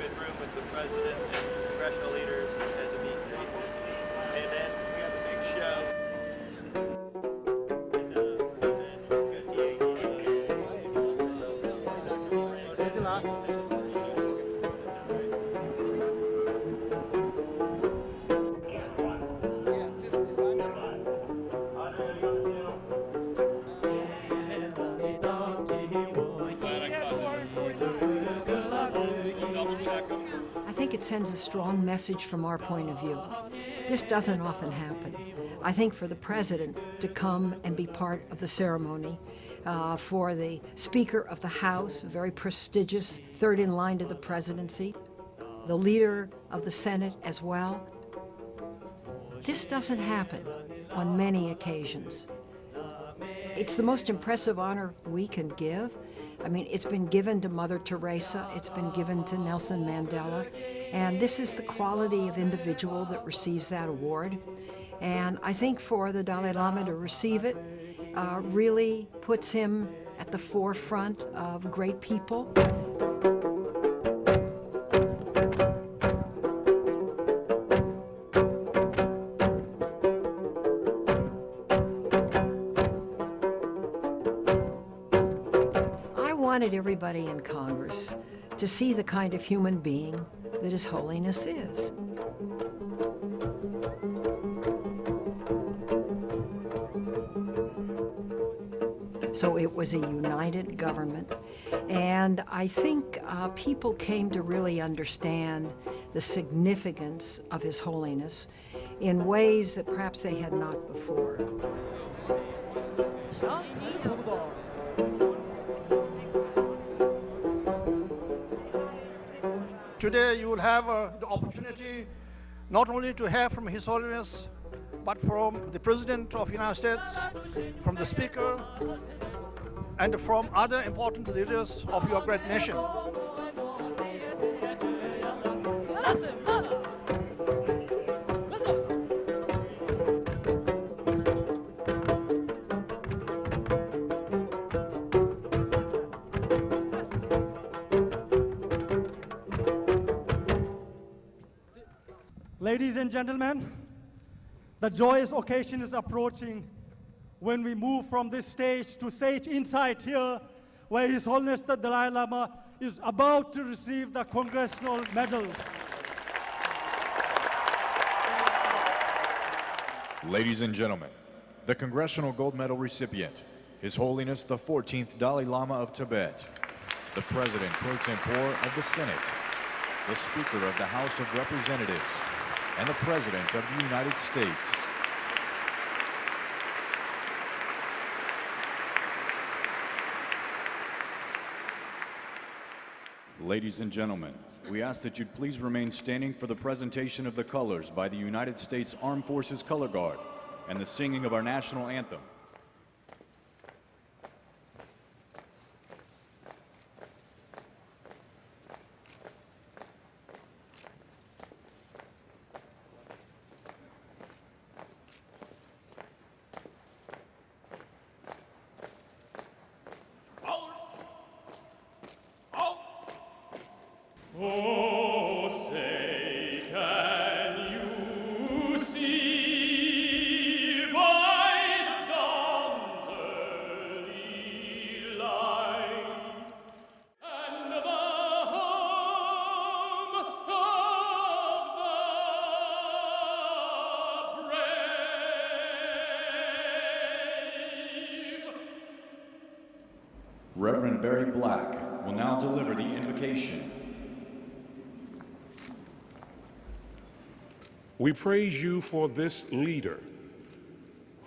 private room with the president and congressional leaders as a meet and greet. And then we have a big show. I think it sends a strong message from our point of view. This doesn't often happen. I think for the president to come and be part of the ceremony, for the Speaker of the House, very prestigious, third in line to the presidency, the leader of the Senate as well. This doesn't happen on many occasions. It's the most impressive honor we can give. I mean, it's been given to Mother Teresa, it's been given to Nelson Mandela, and this is the quality of individual that receives that award. And I think for the Dalai Lama to receive it really puts him at the forefront of great people. I wanted everybody in Congress to see the kind of human being that His Holiness is. So it was a united government, and I think people came to really understand the significance of His Holiness in ways that perhaps they had not before. Today you will have the opportunity not only to hear from His Holiness, but from the President of the United States, from the Speaker, and from other important leaders of your great nation. Ladies and gentlemen, the joyous occasion is approaching when we move from this stage to stage inside here, where His Holiness the Dalai Lama is about to receive the Congressional Medal. Ladies and gentlemen, the Congressional Gold Medal recipient, His Holiness the 14th Dalai Lama of Tibet, the President pro tempore of the Senate, the Speaker of the House of Representatives, and the President of the United States. Ladies and gentlemen, we ask that you'd please remain standing for the presentation of the colors by the United States Armed Forces Color Guard and the singing of our national anthem. Oh, say, can you see by the dawn's early light and the home of the brave? Reverend Barry Black will now deliver the invocation. We praise you for this leader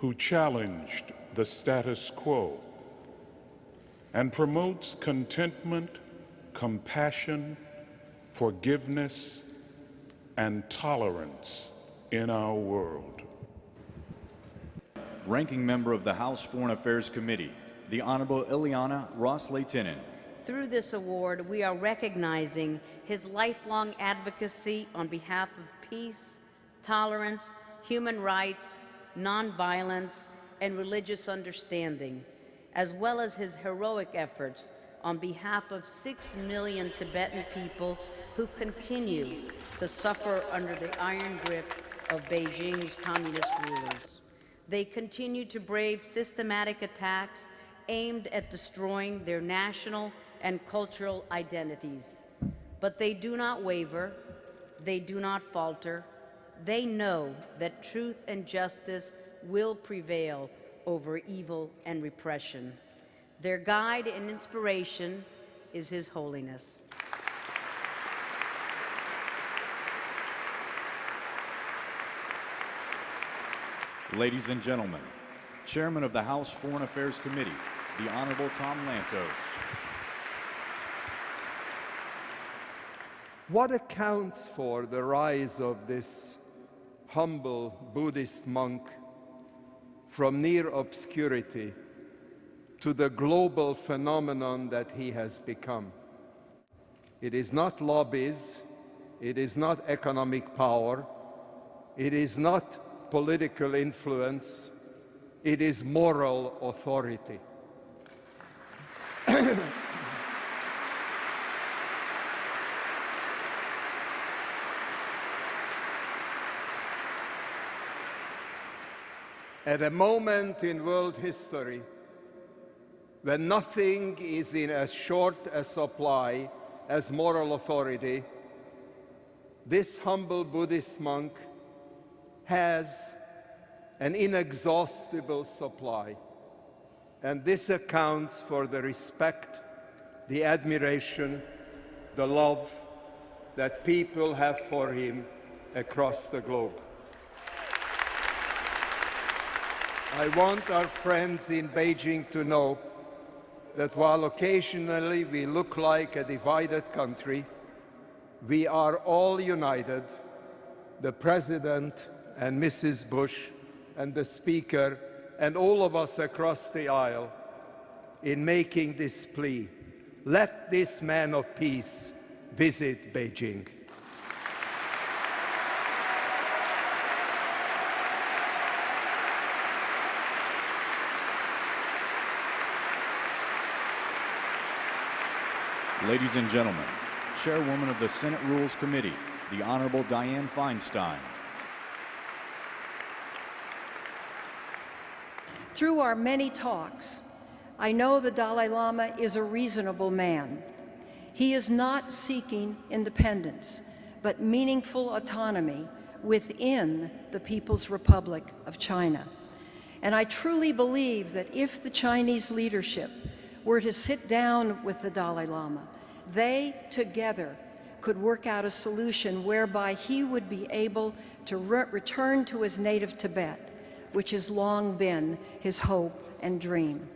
who challenged the status quo and promotes contentment, compassion, forgiveness, and tolerance in our world. Ranking member of the House Foreign Affairs Committee, the Honorable Ileana Ross-Lehtinen. Through this award, we are recognizing his lifelong advocacy on behalf of peace, tolerance, human rights, nonviolence, and religious understanding, as well as his heroic efforts on behalf of 6 million Tibetan people who continue to suffer under the iron grip of Beijing's communist rulers. They continue to brave systematic attacks aimed at destroying their national and cultural identities. But they do not waver, they do not falter. They know that truth and justice will prevail over evil and repression. Their guide and inspiration is His Holiness. Ladies and gentlemen, Chairman of the House Foreign Affairs Committee, the Honorable Tom Lantos. What accounts for the rise of this humble Buddhist monk from near obscurity to the global phenomenon that he has become? It is not lobbies, it is not economic power, it is not political influence, it is moral authority. At a moment in world history when nothing is in as short a supply as moral authority, this humble Buddhist monk has an inexhaustible supply. And this accounts for the respect, the admiration, the love that people have for him across the globe. I want our friends in Beijing to know that while occasionally we look like a divided country, we are all united, the President and Mrs. Bush and the Speaker and all of us across the aisle, in making this plea. Let this man of peace visit Beijing. Ladies and gentlemen, Chairwoman of the Senate Rules Committee, the Honorable Dianne Feinstein. Through our many talks, I know the Dalai Lama is a reasonable man. He is not seeking independence, but meaningful autonomy within the People's Republic of China. And I truly believe that if the Chinese leadership were to sit down with the Dalai Lama, they together could work out a solution whereby he would be able to return to his native Tibet, which has long been his hope and dream.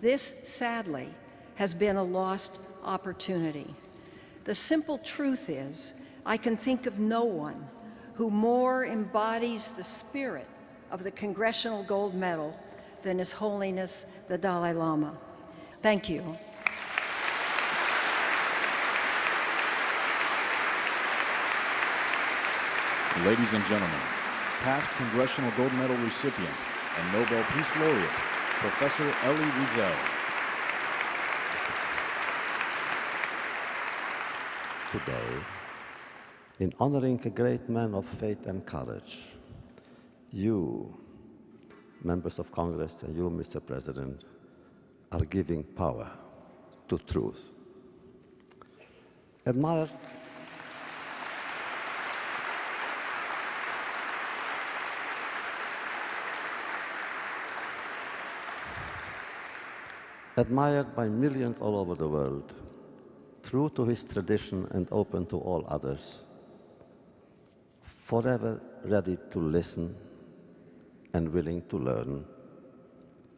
This, sadly, has been a lost opportunity. The simple truth is, I can think of no one who more embodies the spirit of the Congressional Gold Medal than His Holiness the Dalai Lama. Thank you. Ladies and gentlemen, past Congressional Gold Medal recipient and Nobel Peace Laureate, Professor Elie Wiesel. Today, in honoring a great man of faith and courage, you, members of Congress, and you, Mr. President, are giving power to truth. Admired by millions all over the world, true to his tradition and open to all others, forever ready to listen and willing to learn,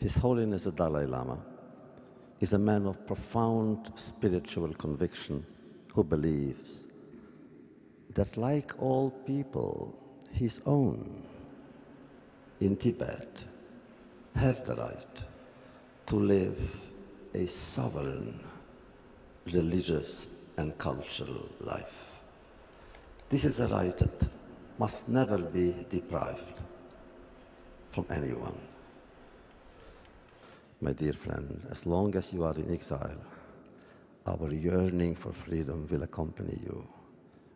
His Holiness the Dalai Lama is a man of profound spiritual conviction who believes that, like all people his own in Tibet, have the right to live a sovereign, religious and cultural life. This is a right that must never be deprived from anyone. My dear friend, as long as you are in exile, our yearning for freedom will accompany you.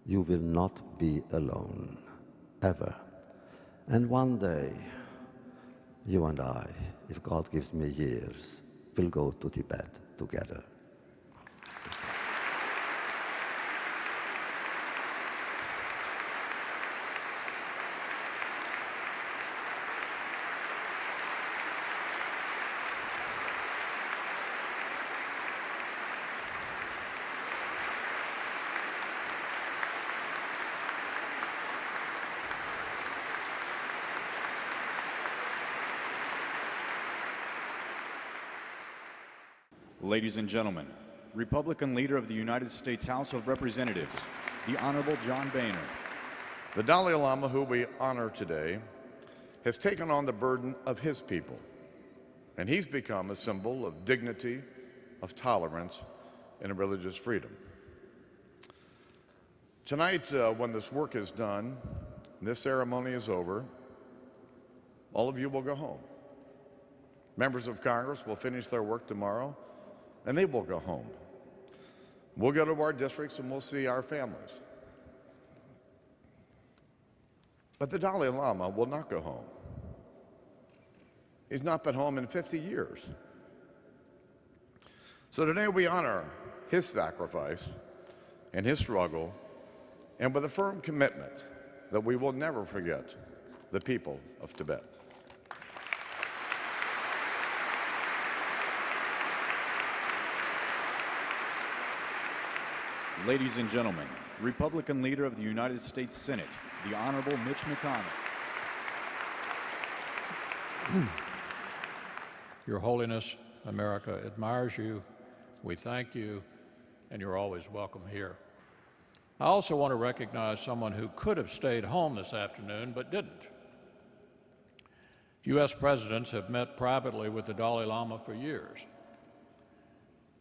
You will not be alone, ever. And one day, you and I, if God gives me years, will go to Tibet together. Ladies and gentlemen, Republican Leader of the United States House of Representatives, the Honorable John Boehner. The Dalai Lama, who we honor today, has taken on the burden of his people, and he's become a symbol of dignity, of tolerance, and of religious freedom. Tonight, when this work is done, this ceremony is over, all of you will go home. Members of Congress will finish their work tomorrow, and they will go home. We'll go to our districts and we'll see our families. But the Dalai Lama will not go home. He's not been home in 50 years. So today we honor his sacrifice and his struggle, and with a firm commitment that we will never forget the people of Tibet. Ladies and gentlemen, Republican Leader of the United States Senate, the Honorable Mitch McConnell. Your Holiness, America admires you. We thank you, and you're always welcome here. I also want to recognize someone who could have stayed home this afternoon but didn't. U.S. presidents have met privately with the Dalai Lama for years,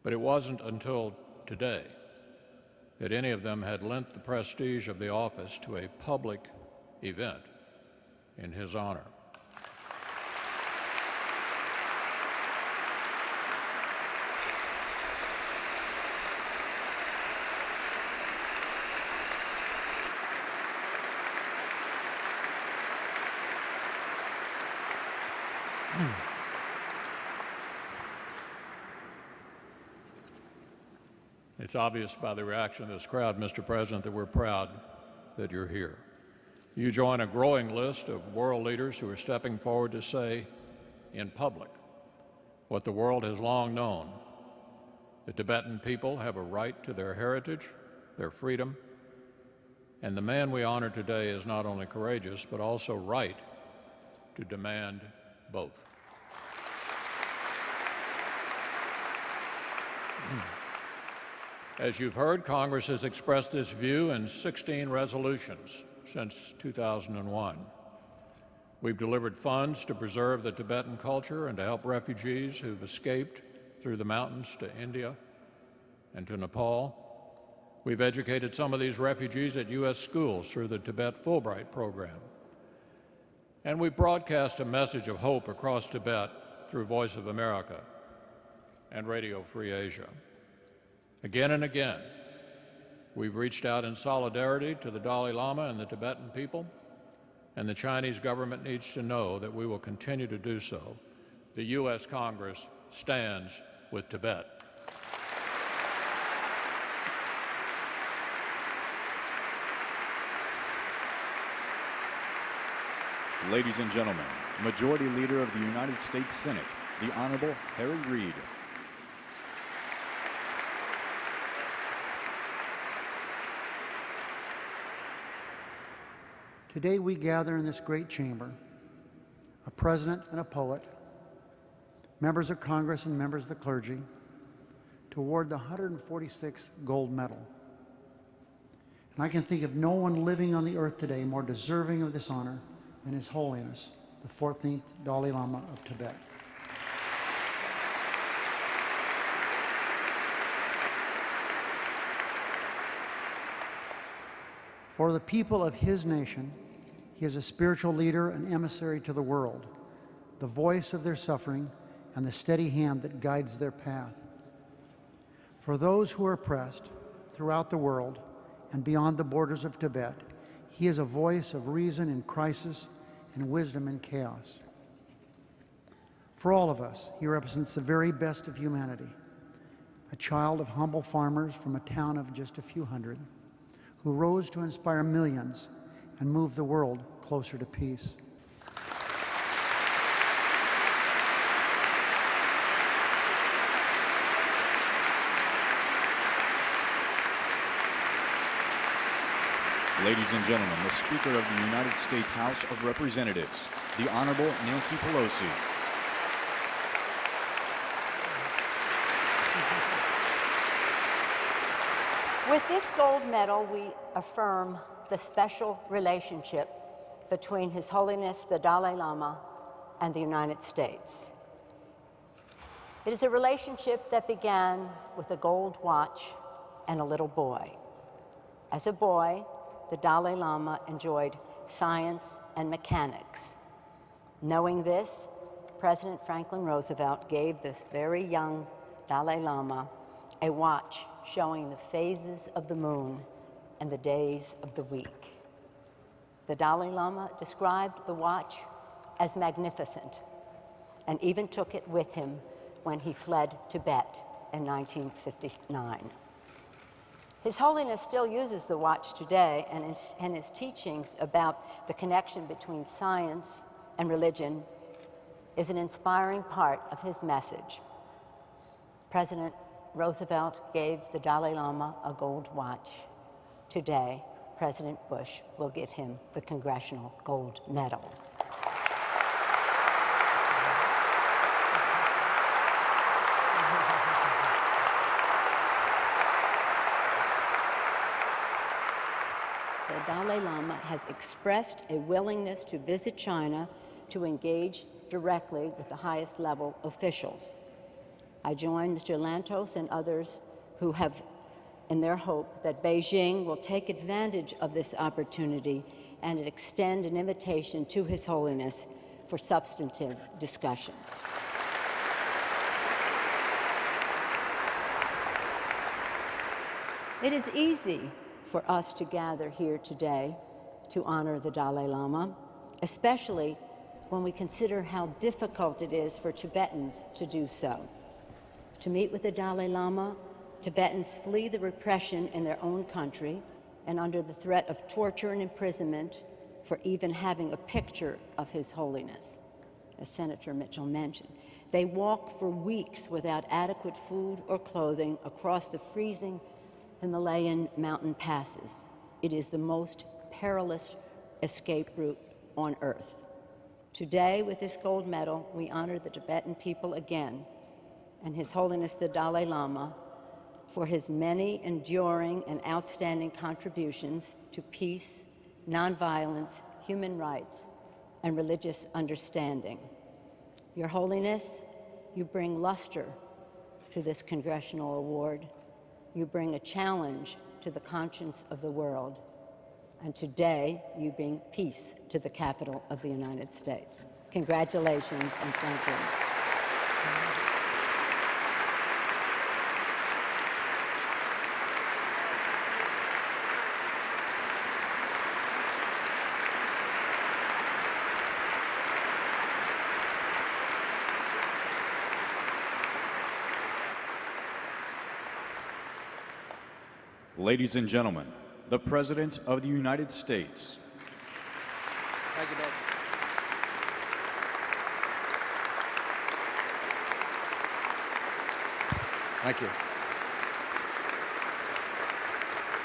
but it wasn't until today that any of them had lent the prestige of the office to a public event in his honor. It's obvious by the reaction of this crowd, Mr. President, that we're proud that you're here. You join a growing list of world leaders who are stepping forward to say in public what the world has long known. The Tibetan people have a right to their heritage, their freedom, and the man we honor today is not only courageous, but also right to demand both. As you've heard, Congress has expressed this view in 16 resolutions since 2001. We've delivered funds to preserve the Tibetan culture and to help refugees who've escaped through the mountains to India and to Nepal. We've educated some of these refugees at U.S. schools through the Tibet Fulbright program. And we've broadcast a message of hope across Tibet through Voice of America and Radio Free Asia. Again and again, we've reached out in solidarity to the Dalai Lama and the Tibetan people, and the Chinese government needs to know that we will continue to do so. The U.S. Congress stands with Tibet. Ladies and gentlemen, Majority Leader of the United States Senate, the Honorable Harry Reid. Today we gather in this great chamber, a president and a poet, members of Congress and members of the clergy, to award the 146th Gold Medal. And I can think of no one living on the earth today more deserving of this honor than His Holiness, the 14th Dalai Lama of Tibet. For the people of his nation, he is a spiritual leader and emissary to the world, the voice of their suffering and the steady hand that guides their path. For those who are oppressed throughout the world and beyond the borders of Tibet, he is a voice of reason in crisis and wisdom in chaos. For all of us, he represents the very best of humanity, a child of humble farmers from a town of just a few hundred, who rose to inspire millions and move the world closer to peace. Ladies and gentlemen, the Speaker of the United States House of Representatives, the Honorable Nancy Pelosi. With this gold medal, we affirm the special relationship between His Holiness the Dalai Lama and the United States. It is a relationship that began with a gold watch and a little boy. As a boy, the Dalai Lama enjoyed science and mechanics. Knowing this, President Franklin Roosevelt gave this very young Dalai Lama a watch showing the phases of the moon and the days of the week. The Dalai Lama described the watch as magnificent and even took it with him when he fled Tibet in 1959. His Holiness still uses the watch today, and his teachings about the connection between science and religion is an inspiring part of his message. President Roosevelt gave the Dalai Lama a gold watch. Today, President Bush will give him the Congressional Gold Medal. The Dalai Lama has expressed a willingness to visit China to engage directly with the highest level officials. I join Mr. Lantos and others who have in their hope that Beijing will take advantage of this opportunity and extend an invitation to His Holiness for substantive discussions. It is easy for us to gather here today to honor the Dalai Lama, especially when we consider how difficult it is for Tibetans to do so. To meet with the Dalai Lama, Tibetans flee the repression in their own country and under the threat of torture and imprisonment for even having a picture of His Holiness, as Senator Mitchell mentioned. They walk for weeks without adequate food or clothing across the freezing Himalayan mountain passes. It is the most perilous escape route on earth. Today, with this gold medal, we honor the Tibetan people again and His Holiness the Dalai Lama for his many enduring and outstanding contributions to peace, nonviolence, human rights, and religious understanding. Your Holiness, you bring luster to this congressional award. You bring a challenge to the conscience of the world. And today, you bring peace to the capital of the United States. Congratulations and thank you. Ladies and gentlemen, the President of the United States. Thank you, Bill. Thank you.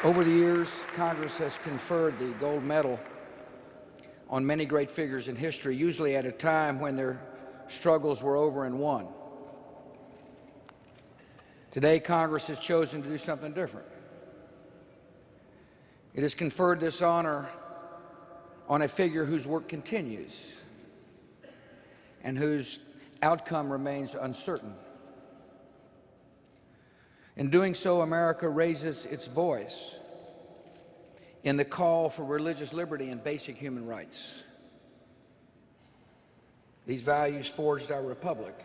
Over the years, Congress has conferred the gold medal on many great figures in history, usually at a time when their struggles were over and won. Today, Congress has chosen to do something different. It has conferred this honor on a figure whose work continues and whose outcome remains uncertain. In doing so, America raises its voice in the call for religious liberty and basic human rights. These values forged our republic.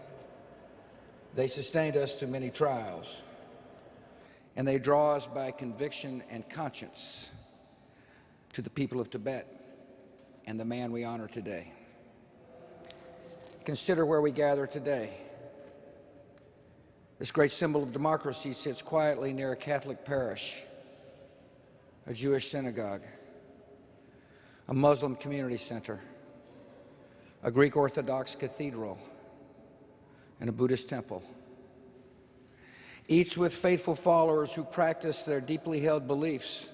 They sustained us through many trials. and they draw us by conviction and conscience to the people of Tibet and the man we honor today. Consider where we gather today. This great symbol of democracy sits quietly near a Catholic parish, a Jewish synagogue, a Muslim community center, a Greek Orthodox cathedral, and a Buddhist temple, each with faithful followers who practice their deeply held beliefs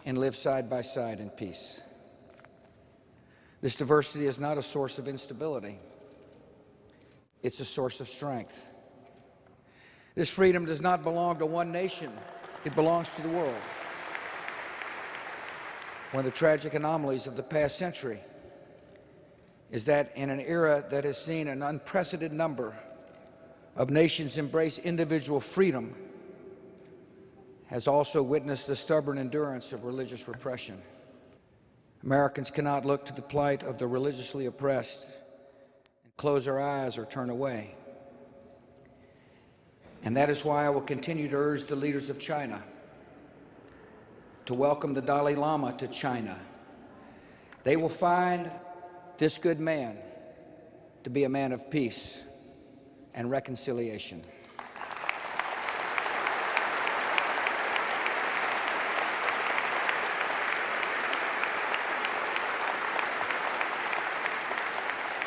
and live side by side in peace. This diversity is not a source of instability. It's a source of strength. This freedom does not belong to one nation. It belongs to the world. One of the tragic anomalies of the past century is that in an era that has seen an unprecedented number of nations embrace individual freedom, has also witnessed the stubborn endurance of religious repression. Americans cannot look to the plight of the religiously oppressed and close our eyes or turn away. And that is why I will continue to urge the leaders of China to welcome the Dalai Lama to China. They will find this good man to be a man of peace and reconciliation.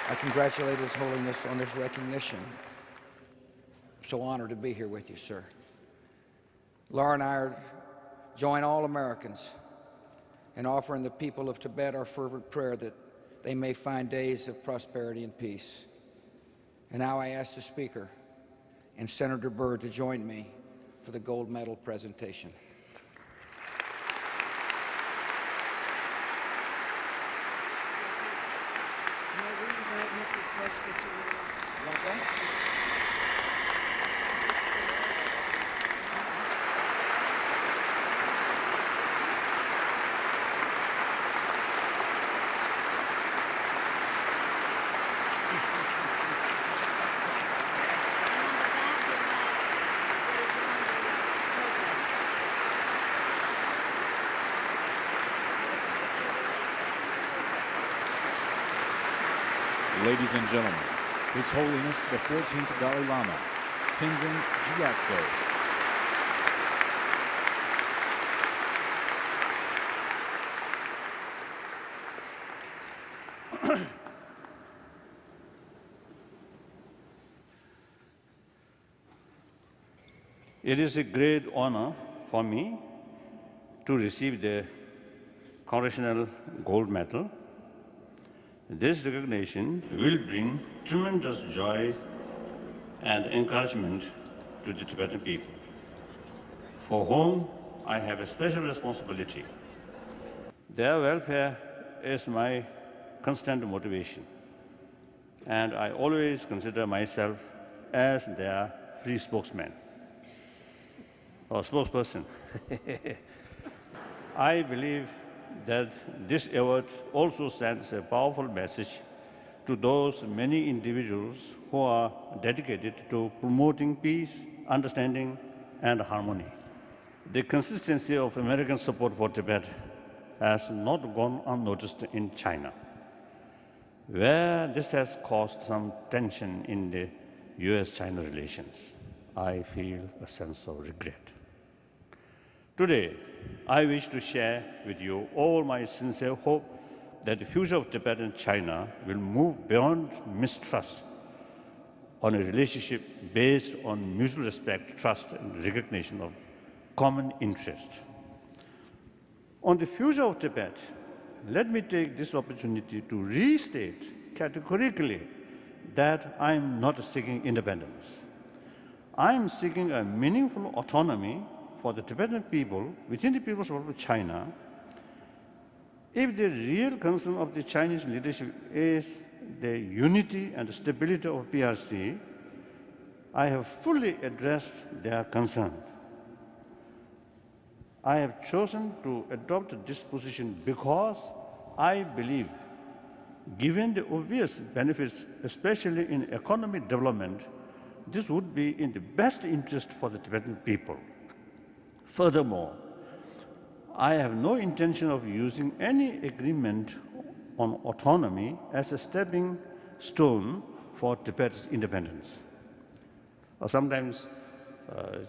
I congratulate His Holiness on this recognition. I'm so honored to be here with you, sir. Laura and I join all Americans in offering the people of Tibet our fervent prayer that they may find days of prosperity and peace. And now I ask the Speaker and Senator Byrd to join me for the gold medal presentation. Ladies and gentlemen, His Holiness the 14th Dalai Lama, Tenzin Gyatso. It is a great honor for me to receive the Congressional Gold Medal. This recognition will bring tremendous joy and encouragement to the Tibetan people, for whom I have a special responsibility. Their welfare is my constant motivation, and I always consider myself as their free spokesman or spokesperson. I believe that this award also sends a powerful message to those many individuals who are dedicated to promoting peace, understanding, and harmony. The consistency of American support for Tibet has not gone unnoticed in China, where this has caused some tension in the US-China relations. I feel a sense of regret. Today, I wish to share with you all my sincere hope that the future of Tibet and China will move beyond mistrust on a relationship based on mutual respect, trust, and recognition of common interest. On the future of Tibet, let me take this opportunity to restate categorically that I am not seeking independence. I am seeking a meaningful autonomy for the Tibetan people within the People's Republic of China. If the real concern of the Chinese leadership is the unity and stability of PRC, I have fully addressed their concern. I have chosen to adopt this position because I believe, given the obvious benefits, especially in economic development, this would be in the best interest for the Tibetan people. Furthermore, I have no intention of using any agreement on autonomy as a stepping stone for Tibet's independence. Sometimes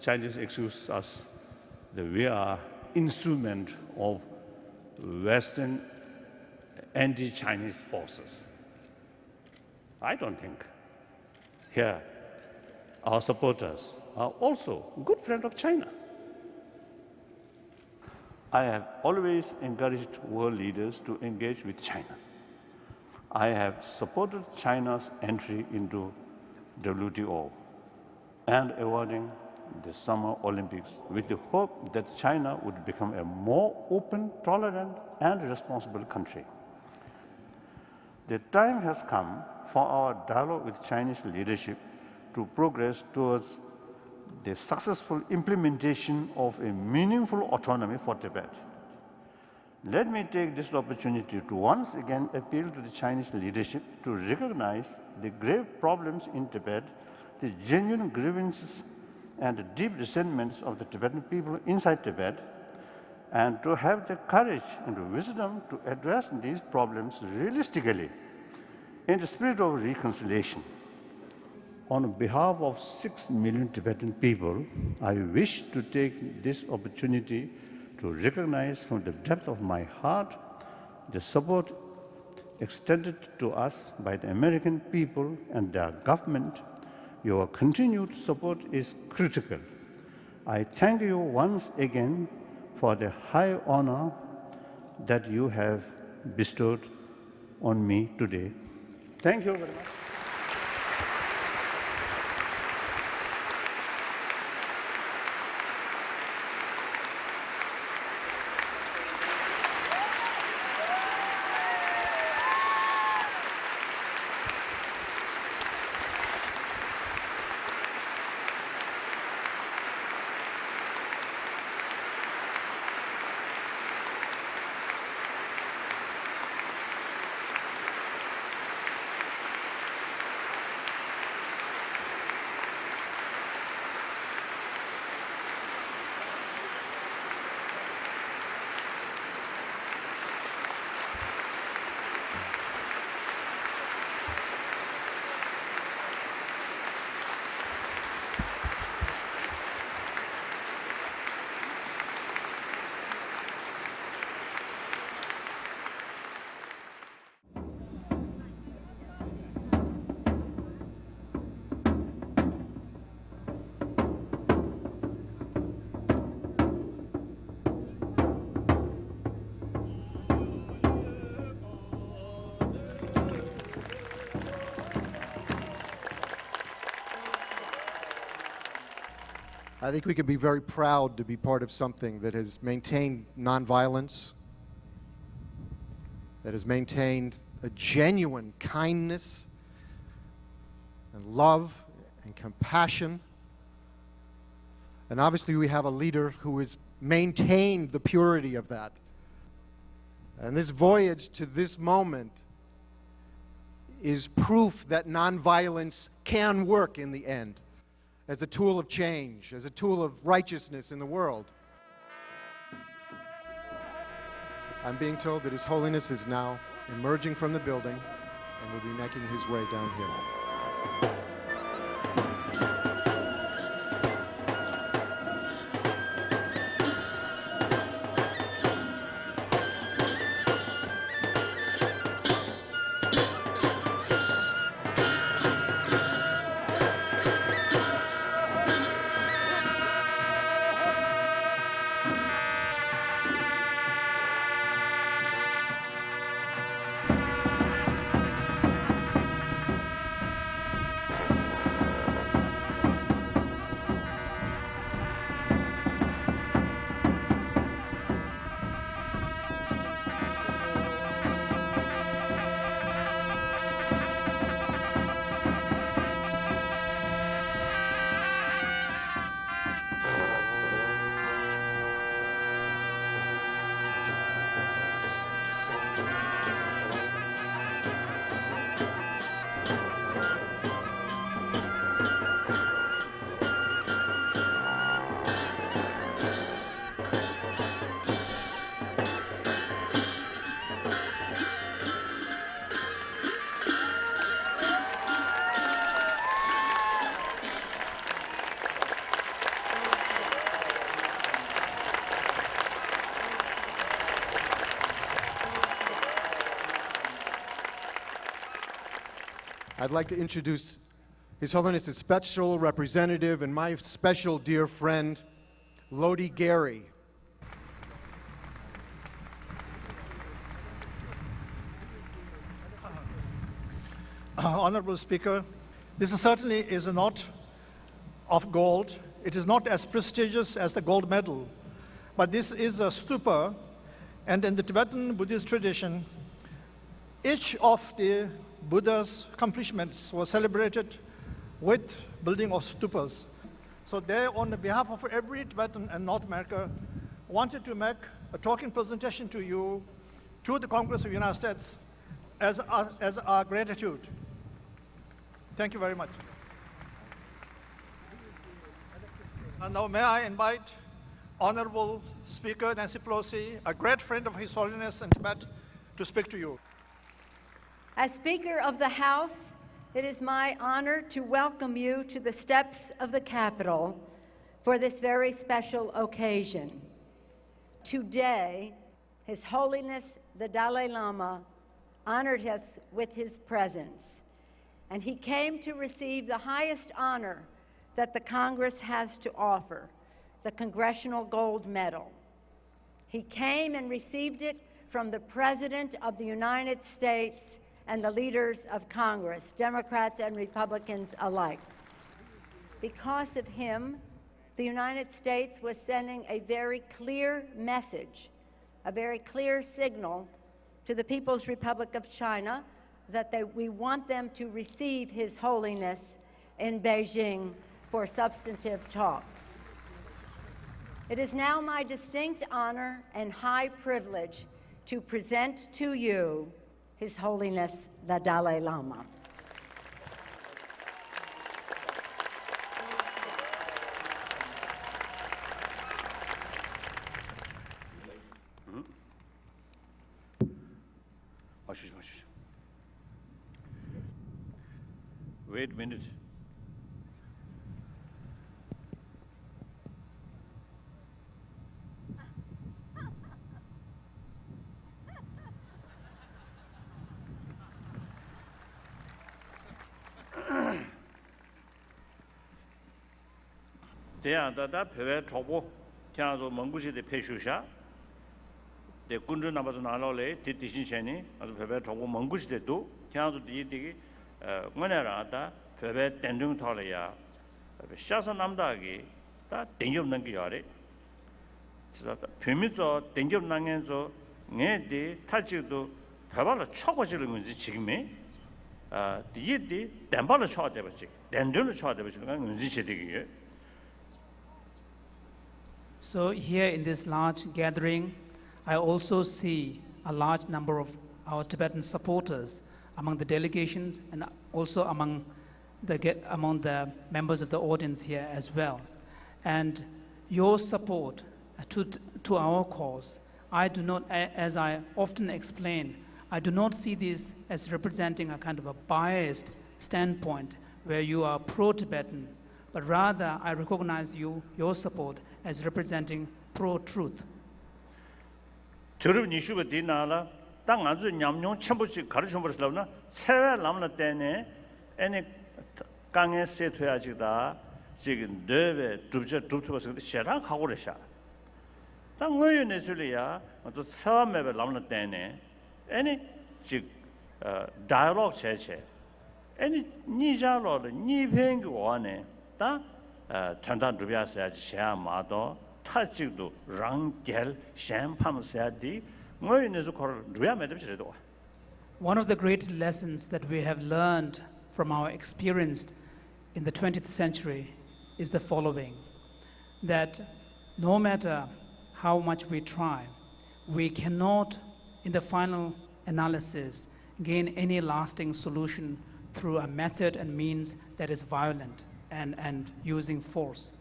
Chinese accuse us that we are instrument of Western anti-Chinese forces. I don't think. Here, our supporters are also good friends of China. I have always encouraged world leaders to engage with China. I have supported China's entry into WTO and awarding the Summer Olympics with the hope that China would become a more open, tolerant, and responsible country. The time has come for our dialogue with Chinese leadership to progress towards the successful implementation of a meaningful autonomy for Tibet. Let me take this opportunity to once again appeal to the Chinese leadership to recognize the grave problems in Tibet, the genuine grievances and the deep resentments of the Tibetan people inside Tibet, and to have the courage and the wisdom to address these problems realistically in the spirit of reconciliation. On behalf of 6 million Tibetan people, I wish to take this opportunity to recognize from the depth of my heart the support extended to us by the American people and their government. Your continued support is critical. I thank you once again for the high honor that you have bestowed on me today. Thank you very much. I think we can be very proud to be part of something that has maintained nonviolence, that has maintained a genuine kindness and love and compassion. And obviously we have a leader who has maintained the purity of that. And this voyage to this moment is proof that nonviolence can work in the end, as a tool of change, as a tool of righteousness in the world. I'm being told that His Holiness is now emerging from the building and will be making his way down here. I'd like to introduce His Holiness' special representative and my special dear friend, Lodi Gary. Honorable Speaker, this certainly is not of gold. It is not as prestigious as the gold medal, but this is a stupa, and in the Tibetan Buddhist tradition, each of the Buddha's accomplishments was celebrated with building of stupas. So they, on behalf of every Tibetan in North America, wanted to make a talking presentation to you, to the Congress of the United States, as our gratitude. Thank you very much. And now may I invite Honorable Speaker Nancy Pelosi, a great friend of His Holiness in Tibet, to speak to you. As Speaker of the House, it is my honor to welcome you to the steps of the Capitol for this very special occasion. Today, His Holiness the Dalai Lama honored us with his presence, and he came to receive the highest honor that the Congress has to offer, the Congressional Gold Medal. He came and received it from the President of the United States and the leaders of Congress, Democrats and Republicans alike. Because of him, the United States was sending a very clear message, a very clear signal to the People's Republic of China that we want them to receive His Holiness in Beijing for substantive talks. It is now my distinct honor and high privilege to present to you His Holiness the Dalai Lama. Wait a minute. 대한다다 배회 초보 태아조 몽구시대 폐슈샤 대 군주 나바도 나로래 디디신체니 아주 배회 초보 몽구시대도 태아조 디디기 뭐냐라다 배배 땡등 털이야 샤서 남다기 다 땡겹 넘기야래 진짜 표면서 땡겹 남면서 내디 타지도 배발로 쳐버지는 건지 지금이 디디 댐발로 쳐야 되버지 땡등을 쳐야 되버지 건지 제대기에. So here in this large gathering, I also see a large number of our Tibetan supporters among the delegations and also among the members of the audience here as well. And your support to our cause, I do not, as I often explain, I do not see this as representing a kind of a biased standpoint where you are pro-Tibetan, but rather I recognize your support as representing pro-truth. 저런 이슈가 되나라 땅 아주 냠뇽 첨부지 가르쳐 버렸으나 세월 남는 때에 애니 강에 세트야지다 지금 뇌에 줍버서 셔랑 하고 그러셔. 땅 의원의 소리야 또 처음에 남는 때에 애니 즉 다이얼로그 제체 애니 니자로를 니뱅고 원에 다 단단 두비아서야지 샤마도 타직도 랑겔 샴팜서야디 뭐이네서 걸 두야 매듭지도. One of the great lessons that we have learned from our experience in the 20th century is the following: that no matter how much we try, we cannot, in the final analysis, gain any lasting solution through a method and means that is violent and using force.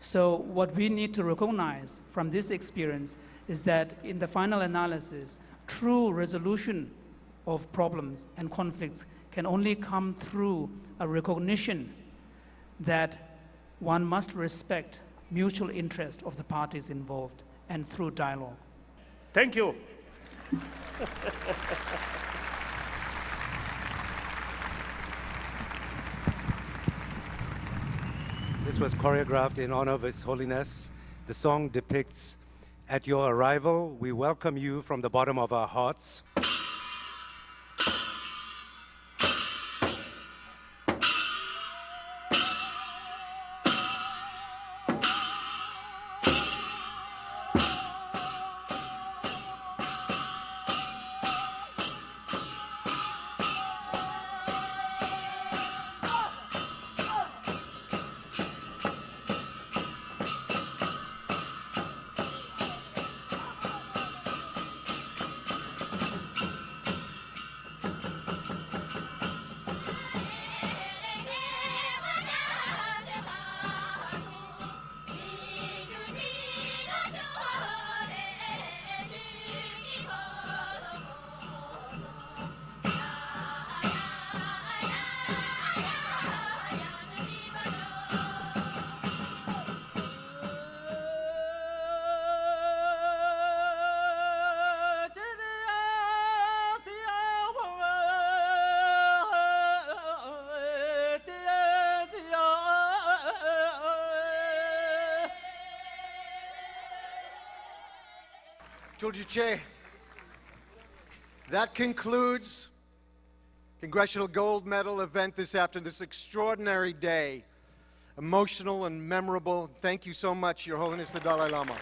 So what we need to recognize from this experience is that in the final analysis, true resolution of problems and conflicts can only come through a recognition that one must respect mutual interest of the parties involved and through dialogue. Thank you. This was choreographed in honor of His Holiness. The song depicts, at your arrival, we welcome you from the bottom of our hearts. Che, that concludes Congressional Gold Medal event this extraordinary day. Emotional and memorable. Thank you so much, Your Holiness the Dalai Lama.